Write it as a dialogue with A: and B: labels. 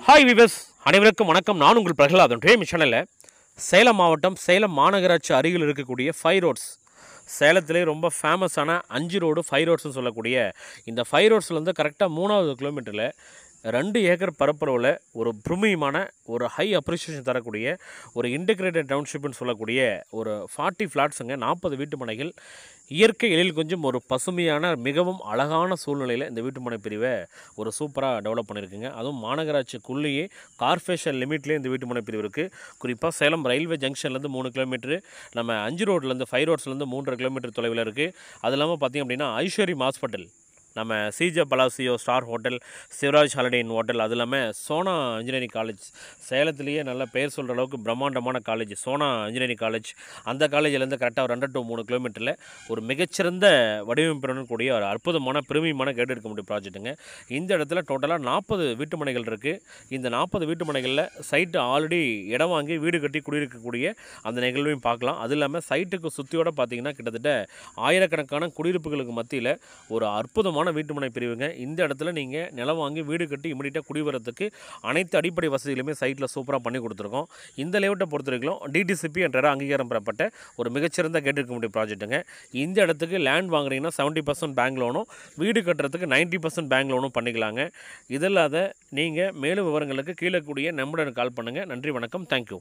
A: Hi விவஸ், அனைவருக்கும் வணக்கம். நான் உங்கள் பிரகலாதன். சேனலில் சேலம் மாவட்டம் சேலம் மாநகராட்சி அருகில் இருக்கக்கூடிய 5 ரோட்ஸ், சேலத்திலே ரொம்ப ஃபேமஸான 5 ரோடு 5 ரோட்ஸ்னு சொல்லக்கூடிய இந்த 5 ரோட்ஸ்லேருந்து கரெக்டாக 3வது கிலோமீட்டரில் 2 ஏக்கர் பரப்பளவில் ஒரு பிரமியமான ஒரு ஹை அப்ரிசியேஷன் தரக்கூடிய ஒரு இன்டிகிரேட்டட் டவுன்ஷிப்னு சொல்லக்கூடிய ஒரு 40 ஃப்ளாட்ஸுங்க, 40 வீட்டு மனைகள், இயற்கை எழில் கொஞ்சம் ஒரு பசுமையான மிகவும் அழகான சூழ்நிலையில் இந்த வீட்டுமனை பிரிவை ஒரு சூப்பராக டெவலப் பண்ணியிருக்குங்க. அதுவும் மாநகராட்சிக்குள்ளேயே கார்பரேஷன் லிமிட்லேயே இந்த வீட்டுமனை பிரிவு இருக்குது. குறிப்பாக சேலம் ரயில்வே ஜங்ஷன்லேருந்து 3 கிலோமீட்டரு, நம்ம 5 ரோட்லேருந்து 5 ரோட்ஸ்லேருந்து 3.5 கிலோமீட்டர் தொலைவில் இருக்குது. அது இல்லாமல் பார்த்திங்க அப்படின்னா ஐஸ்வர்யம் ஹாஸ்பிட்டல், நம்ம CJ Palacio, star hotel, Sivaraj holiday inn hotel, அது இல்லாமல் சோனா இன்ஜினியரிங் காலேஜ், சேலத்திலேயே நல்ல பேர் சொல்கிற அளவுக்கு பிரம்மாண்டமான காலேஜ் சோனா இன்ஜினியரிங் காலேஜ், அந்த காலேஜிலேருந்து கரெக்டாக ஒரு 2 to 3 கிலோமீட்டரில் ஒரு மிகச்சிறந்த வடிவமைப்புடன் கூடிய ஒரு அற்புதமான பிரமியமான கேட்டு எடுக்க முடியும் ப்ராஜெக்ட்டுங்க. இந்த இடத்துல டோட்டலாக 40 வீட்டு மனைகள் இருக்குது. இந்த 40 வீட்டு மனைகளில் சைட்டு ஆல்ரெடி இடம் வாங்கி வீடு கட்டி குடியிருக்கக்கூடிய அந்த நிகழ்வையும் பார்க்கலாம். அது இல்லாமல் சைட்டுக்கு சுற்றியோடு பார்த்திங்கன்னா கிட்டத்தட்ட ஆயிரக்கணக்கான குடியிருப்புகளுக்கு மத்தியில் ஒரு அற்புதமான வீட்டுமனை பிரிவுங்க. இந்த இடத்துல நீங்கள் நிலம் வாங்கி வீடு கட்டி இமிடியேட்டாக குடிவரத்துக்கு அனைத்து அடிப்படை வசதிகளுமே சைட்டில் சூப்பராக பண்ணி கொடுத்துருக்கோம். இந்த லேஅவுட்டை பொறுத்தவரைக்கும் டிடிசிபி என்ற அங்கீகாரம் பெறப்பட்ட ஒரு மிகச்சிறந்த கேட்டு இருக்க முடிய ப்ராஜெக்ட்டுங்க. இந்த இடத்துக்கு லேண்ட் வாங்குறீங்கன்னா 70% பேங்க் லோனும், வீடு கட்டுறதுக்கு 90% பேங்க் லோனும் பண்ணிக்கலாங்க. இது இல்லாத நீங்கள் மேலும் விவரங்களுக்கு கீழே கூடிய நம்பருக்கு கால் பண்ணுங்கள். நன்றி, வணக்கம், தேங்க்யூ.